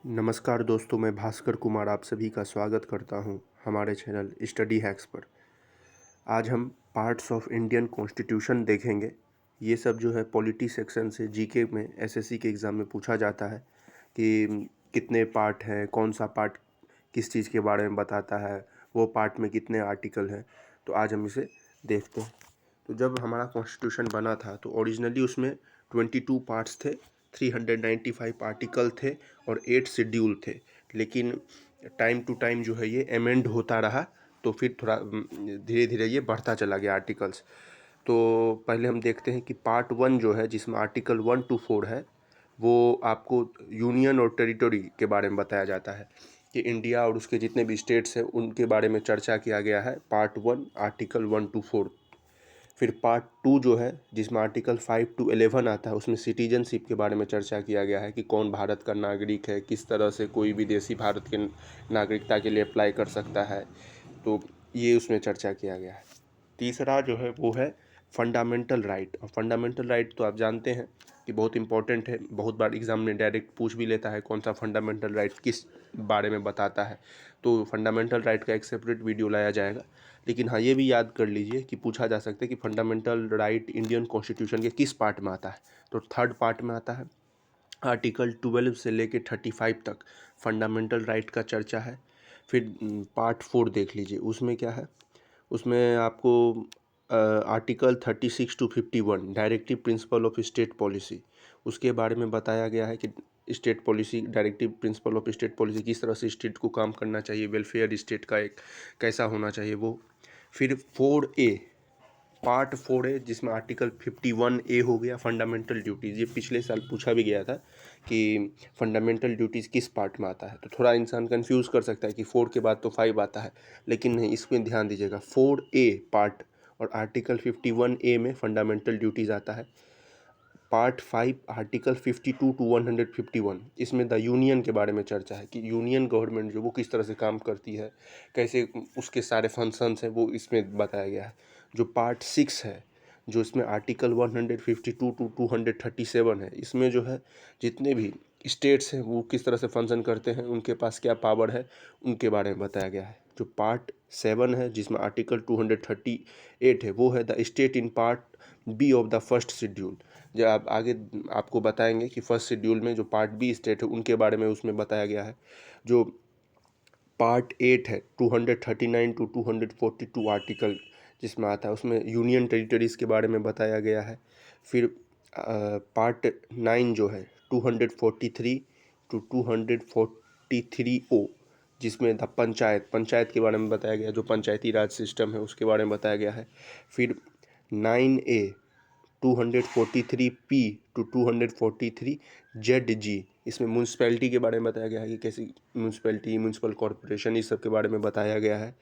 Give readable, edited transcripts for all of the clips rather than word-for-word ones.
नमस्कार दोस्तों, मैं भास्कर कुमार आप सभी का स्वागत करता हूं हमारे चैनल स्टडी हैक्स पर। आज हम पार्ट्स ऑफ इंडियन कॉन्स्टिट्यूशन देखेंगे। ये सब जो है पॉलिटी सेक्शन से जीके में एसएससी के एग्ज़ाम में पूछा जाता है कि कितने पार्ट हैं, कौन सा पार्ट किस चीज़ के बारे में बताता है, वो पार्ट में कितने आर्टिकल हैं। तो आज हम इसे देखते हैं। तो जब हमारा कॉन्स्टिट्यूशन बना था तो ओरिजिनली उसमें 22 पार्ट्स थे, 395 आर्टिकल थे और 8 शेड्यूल थे। लेकिन टाइम टू टाइम जो है ये अमेंड होता रहा, तो फिर थोड़ा धीरे धीरे ये बढ़ता चला गया आर्टिकल्स। तो पहले हम देखते हैं कि पार्ट 1 जो है, जिसमें आर्टिकल 1 to 4 है, वो आपको यूनियन और टेरिटरी के बारे में बताया जाता है कि इंडिया और उसके जितने भी स्टेट्स हैं उनके बारे में चर्चा किया गया है। Part 1 article 1 to 4। फिर पार्ट 2 जो है, जिसमें आर्टिकल 5 to 11 आता है, उसमें सिटीजनशिप के बारे में चर्चा किया गया है कि कौन भारत का नागरिक है, किस तरह से कोई विदेशी भारत के नागरिकता के लिए अप्लाई कर सकता है। तो ये उसमें चर्चा किया गया है। तीसरा जो है वो है फंडामेंटल राइट। और फंडामेंटल राइट तो आप जानते हैं कि बहुत इंपॉर्टेंट है, बहुत बार एग्जाम में डायरेक्ट पूछ भी लेता है कौन सा फंडामेंटल राइट किस बारे में बताता है। तो फंडामेंटल राइट का एक सेपरेट वीडियो लाया जाएगा। लेकिन हाँ, ये भी याद कर लीजिए कि पूछा जा सकता है कि फंडामेंटल राइट इंडियन कॉन्स्टिट्यूशन के किस पार्ट में आता है। तो थर्ड पार्ट में आता है। आर्टिकल 12 से लेके 35 तक फंडामेंटल राइट का चर्चा है। फिर पार्ट 4 देख लीजिए, उसमें क्या है। उसमें आपको article 36 to 51 directive principle of state policy, उसके बारे में बताया गया है कि state policy, directive principle of state policy किस तरह से स्टेट को काम करना चाहिए, वेलफेयर स्टेट का एक कैसा होना चाहिए वो। फिर 4A, पार्ट 4A, जिसमें आर्टिकल 51A हो गया फंडामेंटल ड्यूटीज़। ये पिछले साल पूछा भी गया था कि फंडामेंटल ड्यूटीज़ किस पार्ट में आता है। तो थोड़ा इंसान कंफ्यूज कर सकता है कि 4 के बाद तो 5 आता है, लेकिन नहीं, इसमें ध्यान दीजिएगा। 4A पार्ट और आर्टिकल 51A में फंडामेंटल ड्यूटीज़ आता है। पार्ट 5 आर्टिकल 52 to 151, इसमें द यूनियन के बारे में चर्चा है कि यूनियन गवर्नमेंट जो वो किस तरह से काम करती है, कैसे उसके सारे फंक्शंस हैं, वो इसमें बताया गया है। जो पार्ट 6 है, जो इसमें आर्टिकल 152 to 237 है, इसमें जो है जितने भी स्टेट्स हैं वो किस तरह से फंक्शन करते हैं, उनके पास क्या पावर है, उनके बारे में बताया गया है। जो पार्ट 7 है, जिसमें आर्टिकल 238 है, वो है the state in part B of the first schedule. जब आप आगे आपको बताएंगे कि फर्स्ट शेड्यूल में जो पार्ट बी स्टेट है उनके बारे में उसमें बताया गया है। जो पार्ट 8 है, 239 to 242 आर्टिकल जिसमें आता है, उसमें यूनियन टेरिटरीज़ के बारे में बताया गया है। फिर पार्ट 9 जो है, 243 to 243O, जिसमें द पंचायत के बारे में बताया गया है, जो पंचायती राज सिस्टम है उसके बारे में बताया गया है। फिर 9A 243P to 243ZG, इसमें म्यूनसिपैलिटी के बारे में बताया गया है कि कैसी म्यूनसिपैलिटी, म्यूनसिपल कॉरपोरेशन, इस सब के बारे में बताया गया है।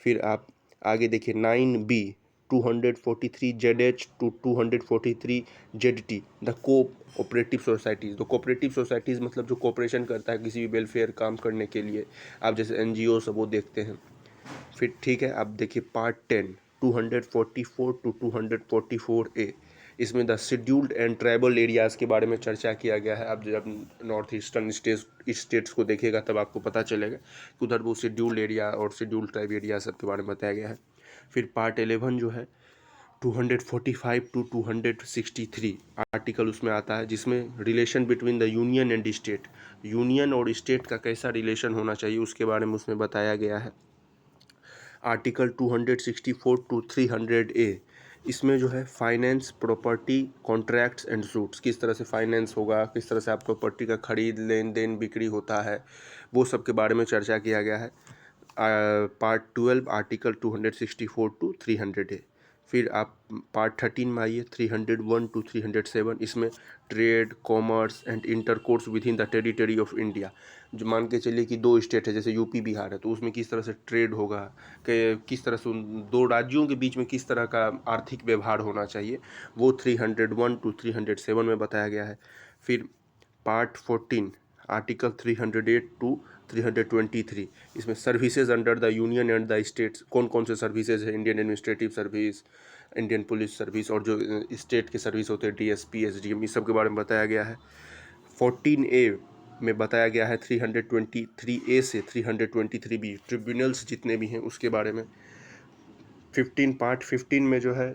फिर आप आगे देखिए 9B 243ZH to 243ZT, the cooperative societies. तो कोऑपरेटिव सोसाइटीज़ मतलब जो कोऑपरेशन करता है किसी भी वेलफेयर काम करने के लिए, आप जैसे एनजीओ सब वो देखते हैं। फिर ठीक है, आप देखिए पार्ट 10 244 to 244A, इसमें the scheduled and tribal areas के बारे में चर्चा किया गया है। आप जब नॉर्थ ईस्टर्न स्टेट्स को देखिएगा तब आपको पता चलेगा कि उधर वो शेड्यूल्ड एरिया और शेड्यूल्ड ट्राइब एरिया सब के बारे में बताया गया है। फिर पार्ट 11 जो है 245 to 263 आर्टिकल उसमें आता है, जिसमें relation between the union and state, union और स्टेट का कैसा रिलेशन होना चाहिए उसके बारे में उसमें बताया गया है। आर्टिकल 264 to 300A, इसमें जो है finance, property, contracts and suits, किस तरह से फाइनेंस होगा, किस तरह से आप प्रॉपर्टी का खरीद लेन देन बिक्री होता है, वो सब के बारे में चर्चा किया गया है। Part 12 article 264 to 300A। फिर आप पार्ट 13 में आइए, 301 to 307, इसमें trade, commerce and intercourse with in the territory of India. जो मान के चलिए कि दो स्टेट है जैसे यूपी बिहार है, तो उसमें किस तरह से ट्रेड होगा, कि किस तरह से उन दो राज्यों के बीच में किस तरह का आर्थिक व्यवहार होना चाहिए, वो 301 to 307 में बताया गया है। फिर पार्ट 14 आर्टिकल 308 to 323, इसमें services under the union and the states, कौन कौन से सर्विसेज है, Indian administrative service, Indian police service, और जो स्टेट के सर्विस होते हैं डीएसपी, एसडीएम, इस सब के बारे में बताया गया है। 14A में बताया गया है 323A से 323B ट्रिब्यूनल्स जितने भी हैं उसके बारे में। 15 में जो है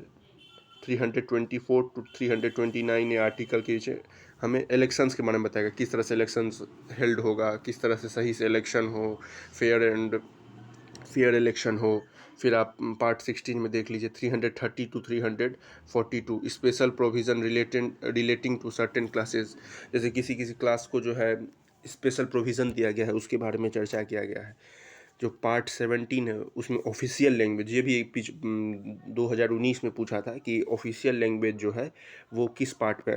324 टू 329 ये आर्टिकल के नीचे हमें इलेक्शंस के बारे में बताएगा, किस तरह से इलेक्शंस हेल्ड होगा, किस तरह से सही से इलेक्शन हो, फेयर इलेक्शन हो। फिर आप पार्ट 16 में देख लीजिए 330 to 342 special provision relating to certain classes, जैसे किसी किसी क्लास को जो है स्पेशल प्रोविज़न दिया गया है उसके बारे में चर्चा किया गया है। जो पार्ट 17 है उसमें ऑफिशियल लैंग्वेज, ये भी 2019 में पूछा था कि ऑफिशियल लैंग्वेज जो है वो किस पार्ट पे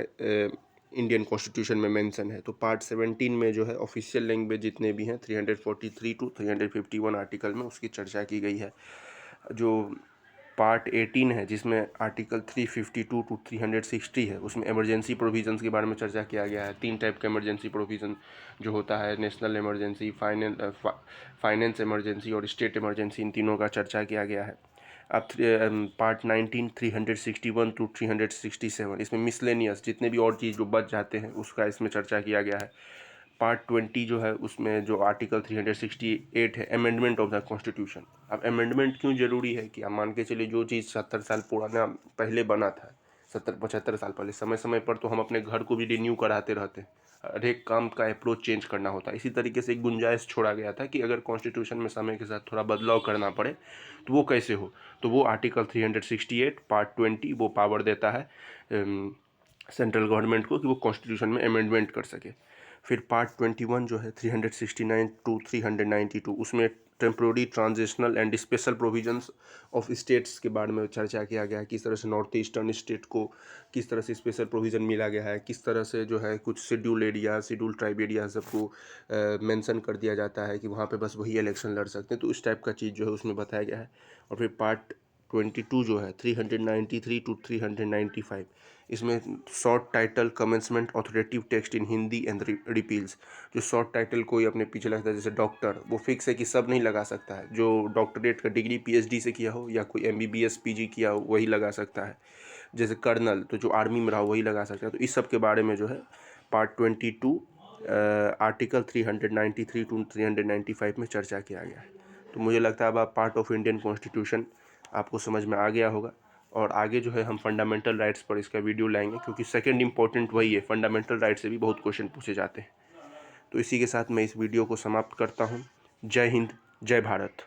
इंडियन कॉन्स्टिट्यूशन में मेंशन है। तो पार्ट 17 में जो है ऑफिशियल लैंग्वेज जितने भी हैं 343 टू 351 आर्टिकल में उसकी चर्चा की गई है। जो पार्ट 18 है जिसमें आर्टिकल 352 टू 360 है उसमें इमरजेंसी प्रोविजंस के बारे में चर्चा किया गया है। 3 टाइप का इमरजेंसी प्रोविज़न जो होता है, नेशनल इमरजेंसी, फाइनेंस इमरजेंसी और स्टेट इमरजेंसी, इन तीनों का चर्चा किया गया है। अब पार्ट 19 361 टू 367 इसमें मिसलेनियस जितने भी और चीज़ जो बच जाते हैं उसका इसमें चर्चा किया गया है। पार्ट 20 जो है उसमें जो आर्टिकल 368 है अमेंडमेंट ऑफ द कॉन्स्टिट्यूशन। अब अमेंडमेंट क्यों ज़रूरी है कि आप मान के चलिए जो चीज़ 70 साल पुराना पहले बना था, 70-75 साल पहले, समय समय पर तो हम अपने घर को भी रिन्यू कराते रहते हैं, हर एक काम का अप्रोच चेंज करना होता है। इसी तरीके से एक गुंजाइश छोड़ा गया था कि अगर कॉन्स्टिट्यूशन में समय के साथ थोड़ा बदलाव करना पड़े तो वो कैसे हो। तो वो आर्टिकल 368 पार्ट 20 वो पावर देता है सेंट्रल गवर्नमेंट को कि वो कॉन्स्टिट्यूशन में अमेंडमेंट कर सके। फिर पार्ट 21 जो है 369 टू 392 उसमें temporary transitional and special provisions of states के बारे में चर्चा किया गया है। किस तरह से नॉर्थ ईस्टर्न स्टेट को किस तरह से स्पेशल प्रोविज़न मिला गया है, किस तरह से जो है कुछ schedule area, schedule tribe area सबको मेंशन कर दिया जाता है कि वहाँ पे बस वही इलेक्शन लड़ सकते हैं। तो इस टाइप का चीज़ जो है उसमें बताया गया है। और फिर पार्ट 22 जो है 393 टू 395 इसमें short title commencement authoritative text in Hindi and repeals. जो शॉर्ट टाइटल कोई अपने पीछे लगता है जैसे डॉक्टर, वो फिक्स है कि सब नहीं लगा सकता है, जो डॉक्टरेट का डिग्री पीएचडी से किया हो या कोई एमबीबीएस पीजी किया हो वही लगा सकता है। जैसे कर्नल तो जो आर्मी में रहा हो वही लगा सकता है। तो इस सब के बारे में जो है पार्ट 22 आर्टिकल 393 टू 395 में चर्चा किया गया है। तो मुझे लगता है अब आप पार्ट ऑफ इंडियन कॉन्स्टिट्यूशन आपको समझ में आ गया होगा। और आगे जो है हम फंडामेंटल राइट्स पर इसका वीडियो लाएंगे, क्योंकि सेकंड इंपॉर्टेंट वही है, फंडामेंटल राइट से भी बहुत क्वेश्चन पूछे जाते हैं। तो इसी के साथ मैं इस वीडियो को समाप्त करता हूँ। जय हिंद, जय भारत।